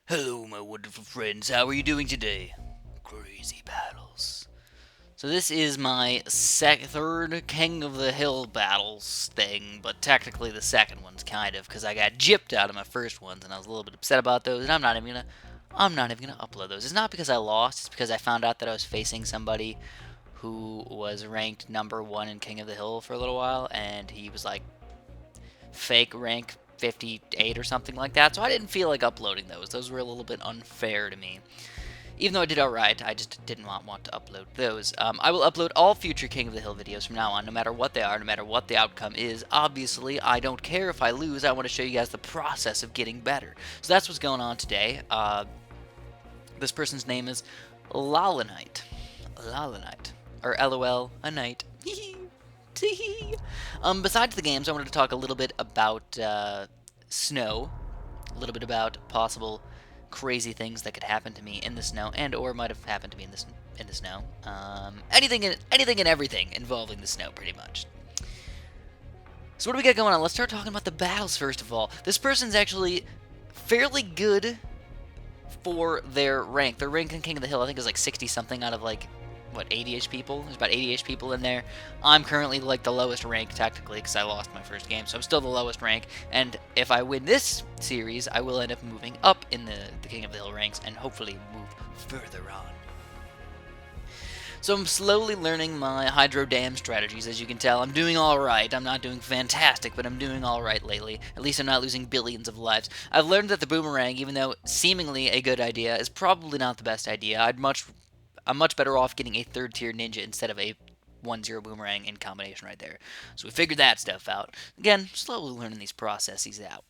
Hello, my wonderful friends. How are you doing today? Crazy battles. So this is my third King of the Hill battles thing, but technically the second one's kind of because I got gypped out of my first ones, and I was a little bit upset about those. And I'm not even gonna upload those. It's not because I lost. It's because I found out that I was facing somebody who was ranked #1 in King of the Hill for a little while, and he was like fake rank 58 or something like that, so I didn't feel like uploading those. Those were a little bit unfair to me. Even though I did alright, I just did not want to upload those. I will upload all future King of the Hill videos from now on, no matter what they are, no matter what the outcome is. Obviously, I don't care if I lose. I want to show you guys the process of getting better. So that's what's going on today. This person's name is Lalanite. Lalanite. Or LOL, a night. Besides the games, I wanted to talk a little bit about snow, a little bit about possible crazy things that could happen to me in the snow, and or might have happened to me in the snow. Anything and everything involving the snow, pretty much. So what do we got going on? Let's start talking about the battles first of all. This person's actually fairly good for their rank. Their rank in King of the Hill, I think, is like 60 something out of like what, 80-ish people? There's about 80-ish people in there. I'm currently like the lowest rank technically because I lost my first game, so I'm still the lowest rank. And if I win this series, I will end up moving up in the King of the Hill ranks and hopefully move further on. So I'm slowly learning my hydro dam strategies. As you can tell, I'm doing alright. I'm not doing fantastic, but I'm doing alright lately. At least I'm not losing billions of lives. I've learned that the boomerang, even though seemingly a good idea, is probably not the best idea. I'm much better off getting a 3rd tier ninja instead of a 1-0 boomerang in combination right there. So we figured that stuff out. Again, slowly learning these processes out.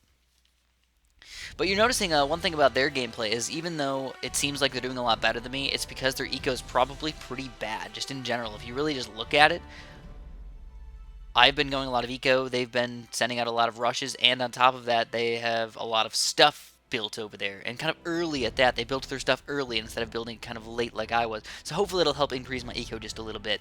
But you're noticing one thing about their gameplay is even though it seems like they're doing a lot better than me, it's because their eco is probably pretty bad, just in general. If you really just look at it, I've been going a lot of eco, they've been sending out a lot of rushes, and on top of that, they have a lot of stuff built over there, and kind of early at that. They built their stuff early instead of building kind of late like I was, so hopefully it'll help increase my eco just a little bit.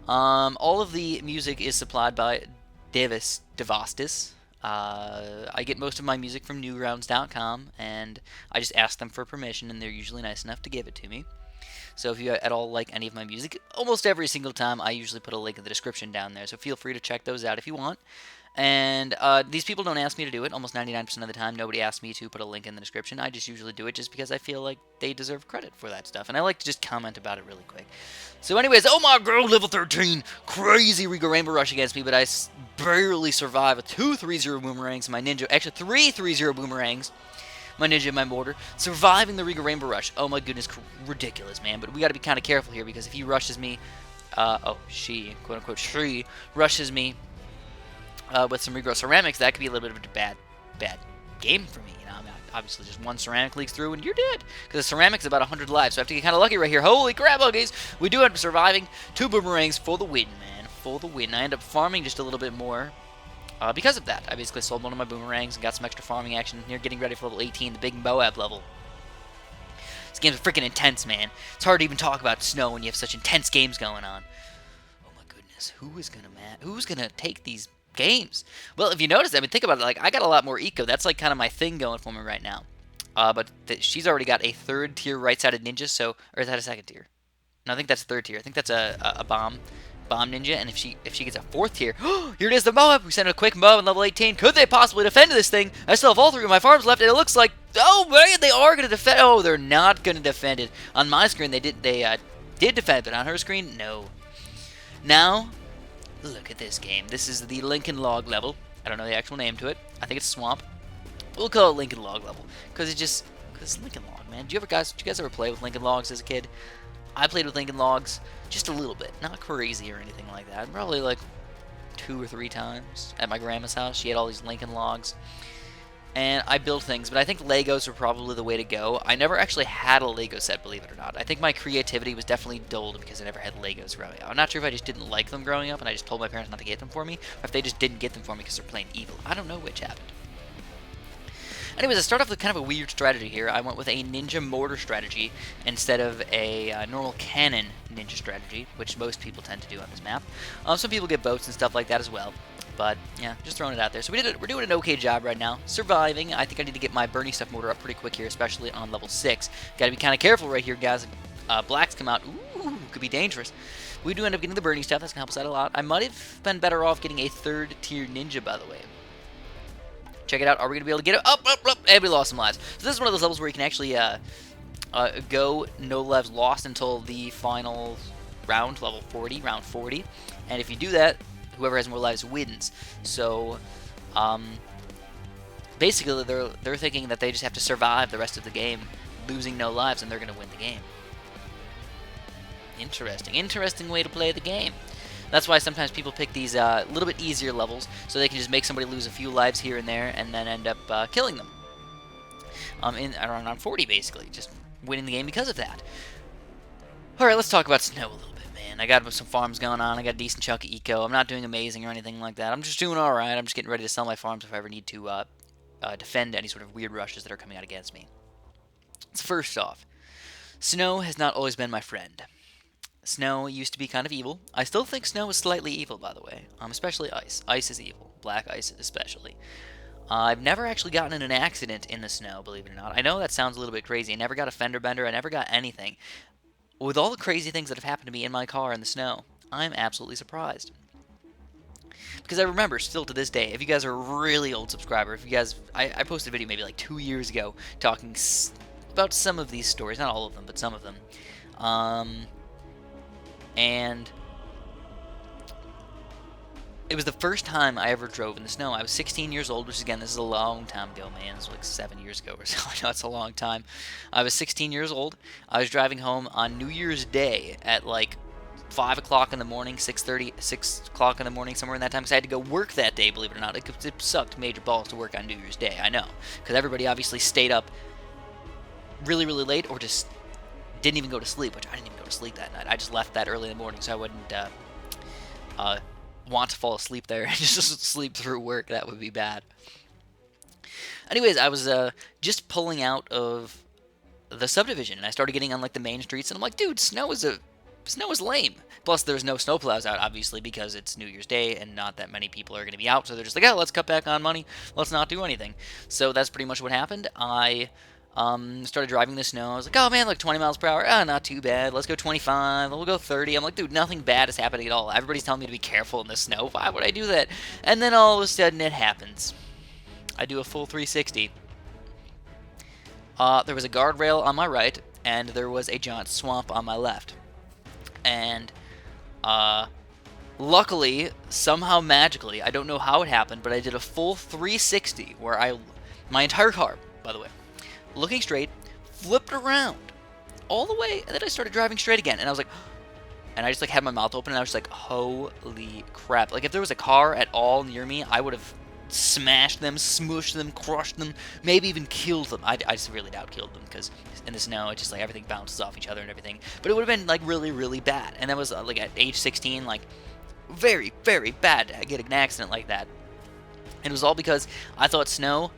All of the music is supplied by Devastis. I get most of my music from newgrounds.com, and I just ask them for permission, and they're usually nice enough to give it to me. So if you at all like any of my music, almost every single time I usually put a link in the description down there, so feel free to check those out if you want. And these people don't ask me to do it. Almost 99% of the time, nobody asks me to put a link in the description. I just usually do it just because I feel like they deserve credit for that stuff. And I like to just comment about it really quick. So anyways, oh my god, level 13. Crazy Riga Rainbow Rush against me, but I barely survive with 2 3-0 boomerangs. My ninja, actually 3 3-0 boomerangs. My ninja and my mortar, surviving the Riga Rainbow Rush. Oh my goodness, ridiculous, man. But we got to be kind of careful here because if he rushes me, she, quote unquote, she rushes me with some regrow ceramics, that could be a little bit of a bad game for me. You know, I mean, obviously just one ceramic leaks through and you're dead because the ceramic is about 100 lives. So I have to get kind of lucky right here. Holy crap, okay, we do end up surviving 2 boomerangs for the win, man, for the win. I end up farming just a little bit more. Because of that, I basically sold one of my boomerangs and got some extra farming action here, getting ready for level 18, the big Moab level. This game's freaking intense, man. It's hard to even talk about snow when you have such intense games going on. Oh my goodness, who's gonna take these games? Well, if you notice, I mean, think about it. Like, I got a lot more eco. That's like kind of my thing going for me right now. But she's already got a 3rd tier right-sided ninja. So, or is that a 2nd tier? No, I think that's a 3rd tier. I think that's a bomb ninja, and if she gets a 4th tier, here it is, the Moab. We sent a quick Moab on level 18. Could they possibly defend this thing? I still have all 3 of my farms left, and it looks like, oh man, they are gonna defend. Oh, they're not gonna defend it. On my screen, they did defend it, but on her screen, no. Now, look at this game. This is the Lincoln Log level. I don't know the actual name to it. I think it's Swamp. We'll call it Lincoln Log level because it's Lincoln Log, man. Did you guys ever play with Lincoln Logs as a kid? I played with Lincoln Logs just a little bit, not crazy or anything like that. Probably like 2 or 3 times at my grandma's house. She had all these Lincoln Logs, and I built things. But I think Legos were probably the way to go. I never actually had a Lego set, believe it or not. I think my creativity was definitely dulled because I never had Legos growing up. I'm not sure if I just didn't like them growing up, and I just told my parents not to get them for me, or if they just didn't get them for me because they're plain evil. I don't know which happened. Anyways, I start off with kind of a weird strategy here. I went with a ninja mortar strategy instead of a normal cannon ninja strategy, which most people tend to do on this map. Some people get boats and stuff like that as well. But, yeah, just throwing it out there. So we're doing an okay job right now. Surviving. I think I need to get my Burning Stuff mortar up pretty quick here, especially on level 6. Gotta be kind of careful right here, guys. Blacks come out. Ooh, could be dangerous. We do end up getting the Burning Stuff. That's going to help us out a lot. I might have been better off getting a 3rd tier ninja, by the way. Check it out. Are we going to be able to get it? Up. And we lost some lives. So this is one of those levels where you can actually go no lives lost until the final round, level 40, round 40. And if you do that, whoever has more lives wins. So, basically, they're thinking that they just have to survive the rest of the game, losing no lives, and they're going to win the game. Interesting way to play the game. That's why sometimes people pick these little bit easier levels, so they can just make somebody lose a few lives here and there, and then end up killing them. In around 40, basically, just winning the game because of that. All right, let's talk about snow a little bit. I got some farms going on. I got a decent chunk of eco. I'm not doing amazing or anything like that. I'm just doing all right. I'm just getting ready to sell my farms if I ever need to defend any sort of weird rushes that are coming out against me. So first off, snow has not always been my friend. Snow used to be kind of evil. I still think snow is slightly evil, by the way. Especially ice. Ice is evil. Black ice especially. I've never actually gotten in an accident in the snow, believe it or not. I know that sounds a little bit crazy. I never got a fender bender. I never got anything. With all the crazy things that have happened to me in my car in the snow, I'm absolutely surprised. Because I remember, still to this day, if you guys are a really old subscriber, if you guys, I posted a video maybe like 2 years ago talking about some of these stories, not all of them, but some of them. And it was the first time I ever drove in the snow. I was 16 years old, which again, this is a long time ago, man. It was like 7 years ago or so. I know it's a long time. I was 16 years old. I was driving home on New Year's Day at like 5 o'clock in the morning, 6:30, 6 o'clock in the morning, somewhere in that time, because I had to go work that day, believe it or not. It sucked major balls to work on New Year's Day, I know. Because everybody obviously stayed up really, really late, or just didn't even go to sleep, which I didn't even go to sleep that night. I just left that early in the morning, so I wouldn't want to fall asleep there and just sleep through work. That would be bad. Anyways, I was just pulling out of the subdivision, and I started getting on like the main streets, and I'm like, dude, snow is lame. Plus, there's no snowplows out, obviously, because it's New Year's Day, and not that many people are going to be out, so they're just like, oh, let's cut back on money, let's not do anything. So that's pretty much what happened. I started driving the snow. I was like, oh man, like 20 miles per hour. Ah, not too bad. Let's go 25. We'll go 30. I'm like, dude, nothing bad is happening at all. Everybody's telling me to be careful in the snow. Why would I do that? And then all of a sudden it happens. I do a full 360. There was a guardrail on my right, and there was a giant swamp on my left. And, luckily, somehow magically, I don't know how it happened, but I did a full 360 where my entire car, by the way, looking straight, flipped around all the way, and then I started driving straight again, and I was like, and I just like had my mouth open, and I was just like, holy crap. Like, if there was a car at all near me, I would have smashed them, smushed them, crushed them, maybe even killed them. I just really doubt killed them, because in the snow, it's just like everything bounces off each other and everything, but it would have been like really, really bad. And that was like at age 16, like very, very bad to get an accident like that. And it was all because I thought snow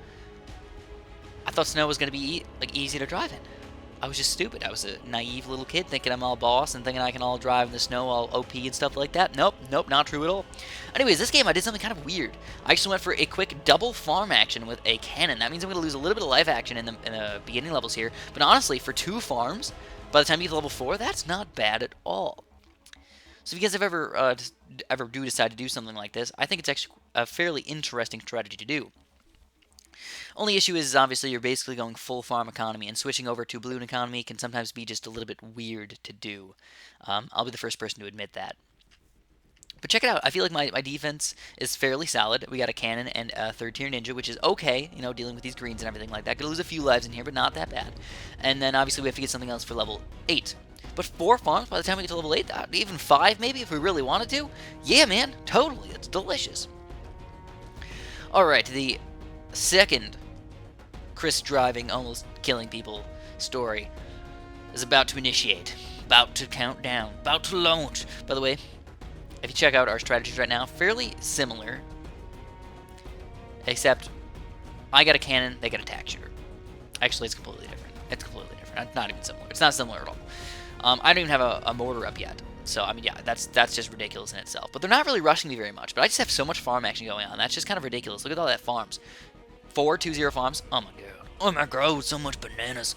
was going to be like easy to drive in. I was just stupid. I was a naive little kid thinking I'm all boss and thinking I can all drive in the snow all OP and stuff like that. Nope, not true at all. Anyways, this game I did something kind of weird. I actually went for a quick double farm action with a cannon. That means I'm going to lose a little bit of life action in the beginning levels here. But honestly, for 2 farms, by the time you get to level 4, that's not bad at all. So if you guys have ever do decide to do something like this, I think it's actually a fairly interesting strategy to do. Only issue is obviously you're basically going full farm economy, and switching over to balloon economy can sometimes be just a little bit weird to do. I'll be the first person to admit that. But check it out. I feel like my defense is fairly solid. We got a cannon and a 3rd tier ninja, which is okay, you know, dealing with these greens and everything like that. Gonna lose a few lives in here, but not that bad. And then obviously we have to get something else for level 8. But 4 farms by the time we get to level 8, even 5 maybe if we really wanted to. Yeah, man, totally. It's delicious. Alright, the second Chris driving, almost killing people story is about to initiate. About to count down. About to launch. By the way, if you check out our strategies right now, fairly similar. Except I got a cannon, they got a tack shooter. Actually, it's completely different. It's completely different. It's not even similar. It's not similar at all. I don't even have a mortar up yet. So, I mean, yeah, that's just ridiculous in itself. But they're not really rushing me very much. But I just have so much farm action going on. That's just kind of ridiculous. Look at all that farms. 4-2-0 farms. Oh, my God. Oh, my God. So much bananas.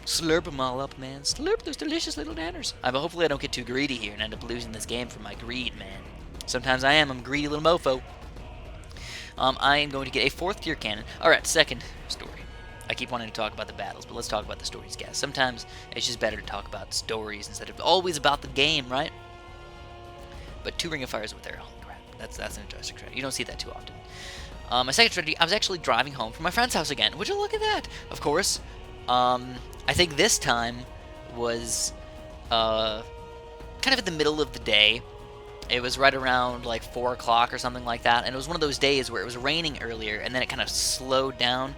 Slurp them all up, man. Slurp those delicious little nanners. But hopefully I don't get too greedy here and end up losing this game for my greed, man. Sometimes I am. I'm a greedy little mofo. I am going to get a 4th tier cannon. Alright, second story. I keep wanting to talk about the battles, but let's talk about the stories, guys. Sometimes it's just better to talk about stories instead of always about the game, right? But 2 Ring of Fires with there. Holy crap. That's an interesting strategy. You don't see that too often. My second strategy, I was actually driving home from my friend's house again. Would you look at that? Of course. I think this time was kind of in the middle of the day. It was right around like 4 o'clock or something like that, and it was one of those days where it was raining earlier, and then it kind of slowed down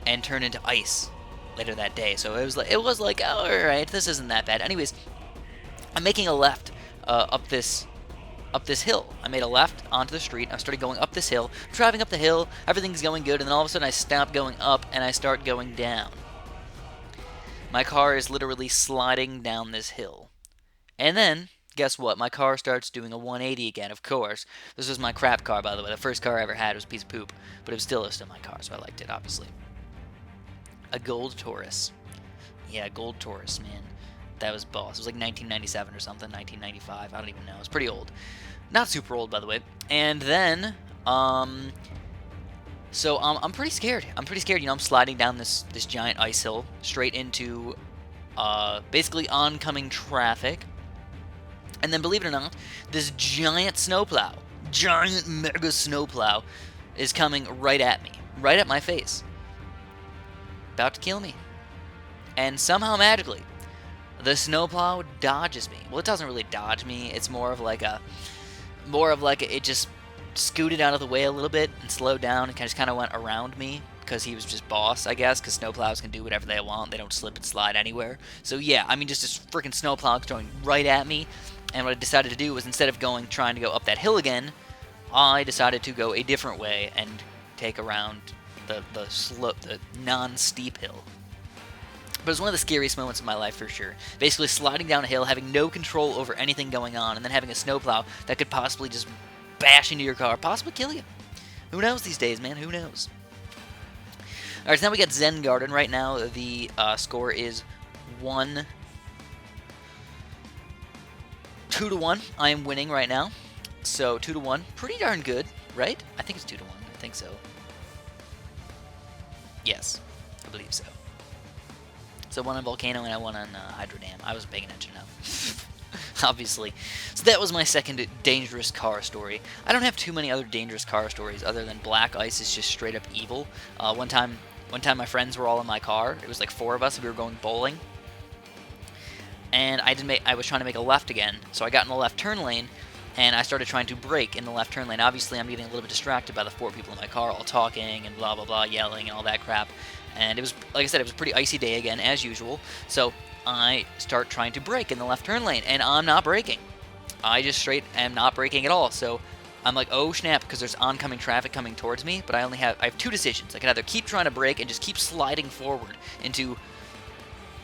and turned into ice later that day. So it was like, oh, all right, this isn't that bad. Anyways, I'm making a left up this hill. I made a left onto the street. I started going up this hill, driving up the hill. Everything's going good, and then all of a sudden I stop going up and I start going down. My car is literally sliding down this hill, and then guess what? My car starts doing a 180 again, of course. This was my crap car, by the way. The first car I ever had was a piece of poop, but it was still my car, so I liked it, obviously. A gold Taurus. Yeah, gold Taurus, man. That was boss. It was like 1997 or something, 1995. I don't even know. It's pretty old. Not super old, by the way. And then, so I'm pretty scared. I'm pretty scared. You know, I'm sliding down this giant ice hill straight into basically oncoming traffic. And then, believe it or not, this giant snowplow, giant mega snowplow, is coming right at me, right at my face, about to kill me. And somehow, magically, the snowplow dodges me. Well, it doesn't really dodge me. It's more of like it just scooted out of the way a little bit and slowed down and just kind of went around me. Because he was just boss, I guess, because snowplows can do whatever they want. They don't slip and slide anywhere. So yeah, I mean, just this freaking snowplow going right at me. And what I decided to do was, instead of trying to go up that hill again, I decided to go a different way and take around the non-steep hill. But it was one of the scariest moments of my life for sure. Basically sliding down a hill, having no control over anything going on, and then having a snowplow that could possibly just bash into your car, possibly kill you. Who knows these days, man? Who knows? Alright, so now we got Zen Garden. Right now, the score is 2-1. I am winning right now. So, 2-1. Pretty darn good, right? I think it's 2-1. I think so. Yes, I believe so. So, one on Volcano and I won on Hydro Dam. I wasn't paying attention enough. Obviously. So that was my second dangerous car story. I don't have too many other dangerous car stories other than Black Ice is just straight up evil. One time my friends were all in my car. It was like 4 of us. We were going bowling. And I was trying to make a left again. So I got in the left turn lane and I started trying to brake in the left turn lane. Obviously, I'm getting a little bit distracted by the 4 people in my car all talking and blah blah blah, yelling and all that crap. And it was, like I said, it was a pretty icy day again, as usual. So I start trying to brake in the left turn lane, and I'm not braking. I just straight am not braking at all. So I'm like, oh snap, because there's oncoming traffic coming towards me. But I have 2 decisions. I can either keep trying to brake and just keep sliding forward into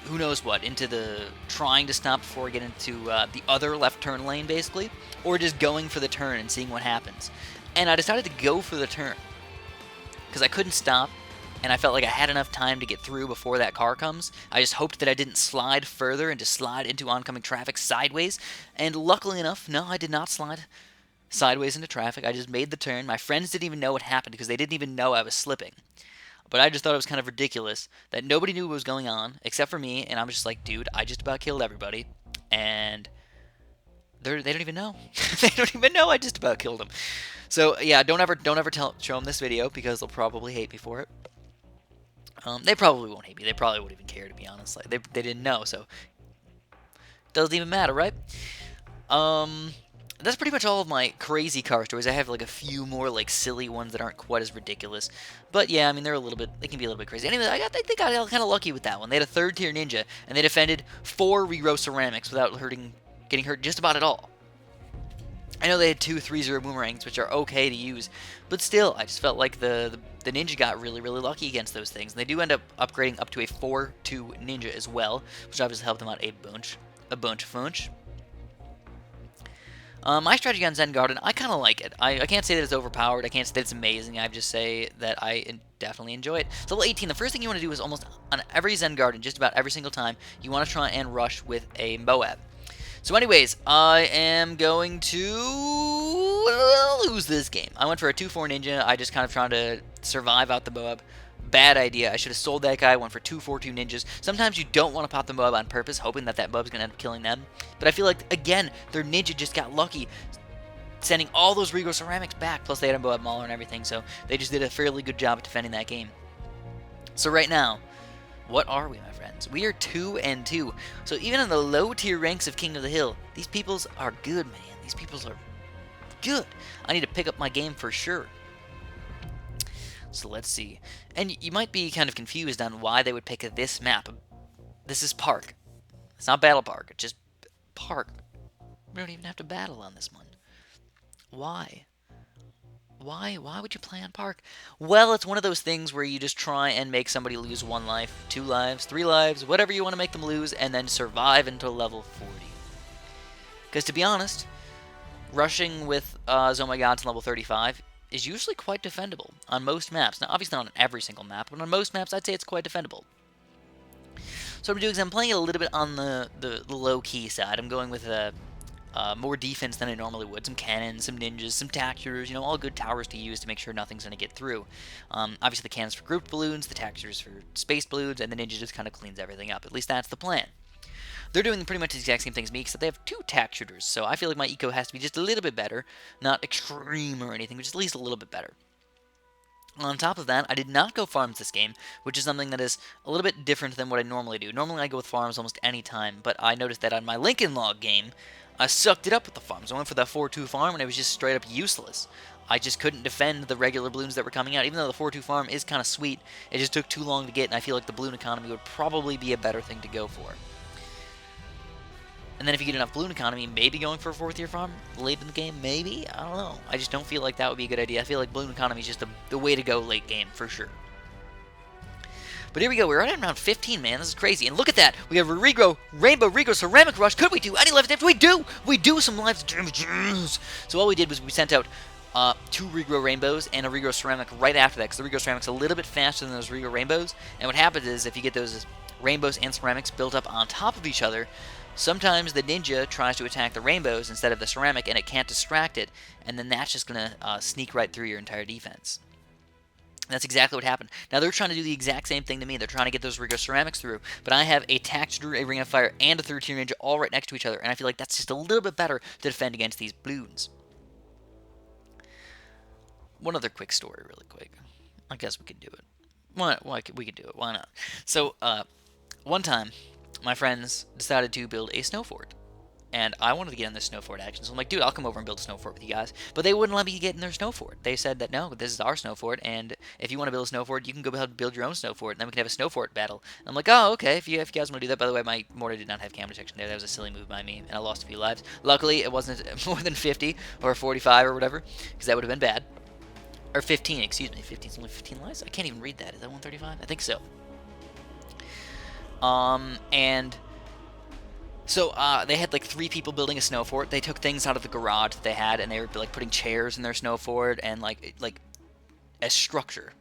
who knows what, into the trying to stop before I get into the other left turn lane, basically, or just going for the turn and seeing what happens. And I decided to go for the turn because I couldn't stop. And I felt like I had enough time to get through before that car comes. I just hoped that I didn't slide further and just slide into oncoming traffic sideways. And luckily enough, no, I did not slide sideways into traffic. I just made the turn. My friends didn't even know what happened because they didn't even know I was slipping. But I just thought it was kind of ridiculous that nobody knew what was going on except for me. And I'm just like, dude, I just about killed everybody. And they don't even know. They don't even know I just about killed them. So yeah, don't ever show them this video because they'll probably hate me for it. They probably won't hate me. They probably won't even care, to be honest. Like, they didn't know, so doesn't even matter, right? That's pretty much all of my crazy car stories. I have like a few more like silly ones that aren't quite as ridiculous, but yeah, I mean they can be a little bit crazy. Anyway, I think they got kind of lucky with that one. They had a 3rd tier ninja, and they defended 4 Rero ceramics without getting hurt just about at all. I know they had 2-3-0 boomerangs, which are okay to use, but still, I just felt like the ninja got really, really lucky against those things. And they do end up upgrading up to a 4-2 ninja as well, which obviously helped them out a bunch. My strategy on Zen Garden, I kind of like it. I can't say that it's overpowered. I can't say that it's amazing. I just say that I definitely enjoy it. So level 18, the first thing you want to do is almost on every Zen Garden, just about every single time, you want to try and rush with a Moab. So anyways, I am going to lose this game. I went for a 2-4 ninja. I just kind of trying to survive out the Moab. Bad idea. I should have sold that guy. Went for 2-4-2 ninjas. Sometimes you don't want to pop the Moab on purpose, hoping that Moab's going to end up killing them. But I feel like, again, their ninja just got lucky, sending all those Regal Ceramics back. Plus, they had a Moab Mauler and everything, so they just did a fairly good job at defending that game. So right now, what are we, my friends? We are 2-2. So even in the low-tier ranks of King of the Hill, these peoples are good, man. These peoples are good. I need to pick up my game for sure. So let's see. And you might be kind of confused on why they would pick this map. This is Park. It's not Battle Park. It's just Park. We don't even have to battle on this one. Why? Why would you play on Park? Well, it's one of those things where you just try and make somebody lose 1 life, 2 lives, 3 lives, whatever you want to make them lose, and then survive until level 40. Because to be honest, rushing with Zomagon to level 35 is usually quite defendable on most maps. Now, obviously not on every single map, but on most maps, I'd say it's quite defendable. So what I'm doing is I'm playing it a little bit on the low-key side. I'm going with more defense than I normally would. Some cannons, some ninjas, some tac shooters, all good towers to use to make sure nothing's going to get through. Obviously the cannons for grouped balloons, the tac shooters for space balloons, and the ninja just kind of cleans everything up. At least that's the plan. They're doing pretty much the exact same thing as me, except they have 2 tac shooters, so I feel like my eco has to be just a little bit better. Not extreme or anything, but just at least a little bit better. On top of that, I did not go farms this game, which is something that is a little bit different than what I normally do. Normally I go with farms almost any time, but I noticed that on my Lincoln Log game, I sucked it up with the farms. I went for that 4-2 farm, and it was just straight up useless. I just couldn't defend the regular balloons that were coming out. Even though the 4-2 farm is kind of sweet, it just took too long to get, and I feel like the balloon economy would probably be a better thing to go for. And then if you get enough balloon economy, maybe going for a 4th tier farm late in the game, maybe? I don't know. I just don't feel like that would be a good idea. I feel like balloon economy is just the way to go late game, for sure. But here we go. We're right at round 15, man. This is crazy. And look at that. We have a Rainbow Regal Ceramic Rush. Could we do any life damage? We do! We do some life damage. So all we did was we sent out 2 Regal Rainbows and a Regal Ceramic right after that, because the Regal Ceramic's a little bit faster than those Regal Rainbows. And what happens is if you get those Rainbows and Ceramics built up on top of each other, sometimes the ninja tries to attack the rainbows instead of the ceramic, and it can't distract it, and then that's just going to sneak right through your entire defense. And that's exactly what happened. Now, they're trying to do the exact same thing to me. They're trying to get those Regal Ceramics through, but I have a tac shooter, a Ring of Fire, and a 3rd tier ninja all right next to each other, and I feel like that's just a little bit better to defend against these balloons. One other quick story, really quick. I guess we could do it. Why we could do it. Why not? So, one time, my friends decided to build a snow fort. And I wanted to get in the snow fort action, so I'm like, dude, I'll come over and build a snow fort with you guys. But they wouldn't let me get in their snow fort. They said that, no, this is our snow fort, and if you want to build a snow fort, you can go ahead and build your own snow fort, and then we can have a snow fort battle. And I'm like, oh, okay, if you guys want to do that. By the way, my mortar did not have camera detection there. That was a silly move by me, and I lost a few lives. Luckily, it wasn't more than 50 or 45 or whatever, because that would have been bad. Or 15, excuse me. 15 is only 15 lives? I can't even read that. Is that 135? I think so. So they had like 3 people building a snow fort. They took things out of the garage that they had, and they were like putting chairs in their snow fort and like a structure,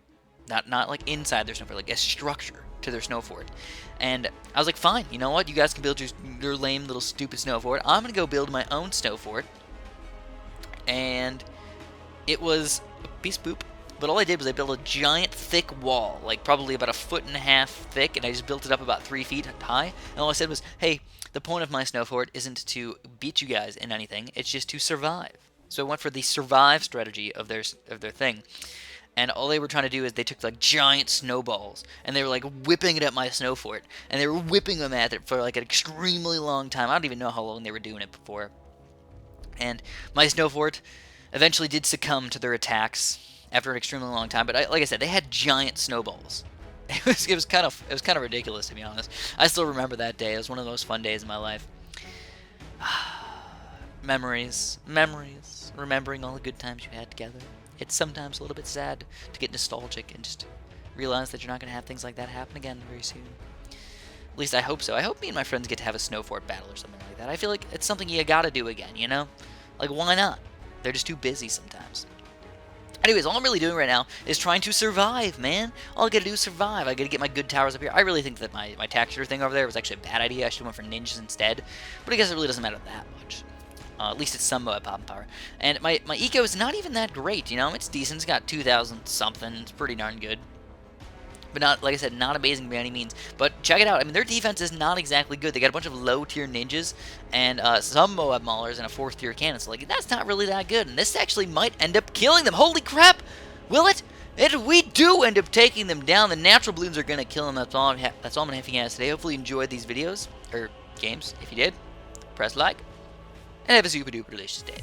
not like inside their snow fort, like a structure to their snow fort. And I was like, fine, you know what? You guys can build your lame little stupid snow fort. I'm gonna go build my own snow fort. And it was a piece of poop. But all I did was I built a giant thick wall, like probably about 1.5 feet thick, and I just built it up about 3 feet high. And all I said was, hey, the point of my snow fort isn't to beat you guys in anything, it's just to survive. So I went for the survive strategy of their thing. And all they were trying to do is they took like giant snowballs, and they were like whipping it at my snow fort. And they were whipping them at it for like an extremely long time. I don't even know how long they were doing it before. And my snow fort eventually did succumb to their attacks after an extremely long time, but like I said, they had giant snowballs. It was kind of ridiculous, to be honest. I still remember that day. It was one of the most fun days of my life. Memories. Remembering all the good times you had together. It's sometimes a little bit sad to get nostalgic and just realize that you're not going to have things like that happen again very soon. At least I hope so. I hope me and my friends get to have a snow fort battle or something like that. I feel like it's something you gotta do again, you know? Like, why not? They're just too busy sometimes. Anyways, all I'm really doing right now is trying to survive, man. All I gotta do is survive. I gotta get my good towers up here. I really think that my texture thing over there was actually a bad idea. I should have went for ninjas instead. But I guess it really doesn't matter that much. At least it's somewhat pop power. And my eco is not even that great, you know? It's decent. It's got 2,000 something. It's pretty darn good. But not, like I said, not amazing by any means. But check it out. I mean, their defense is not exactly good. They got a bunch of low-tier ninjas and some Moab Maulers and a 4th-tier cannon. So, like, that's not really that good. And this actually might end up killing them. Holy crap! Will it? We do end up taking them down. The natural balloons are going to kill them. That's all I'm going to have for you guys today. Hopefully you enjoyed these videos, or games. If you did, press like. And have a super duper delicious day.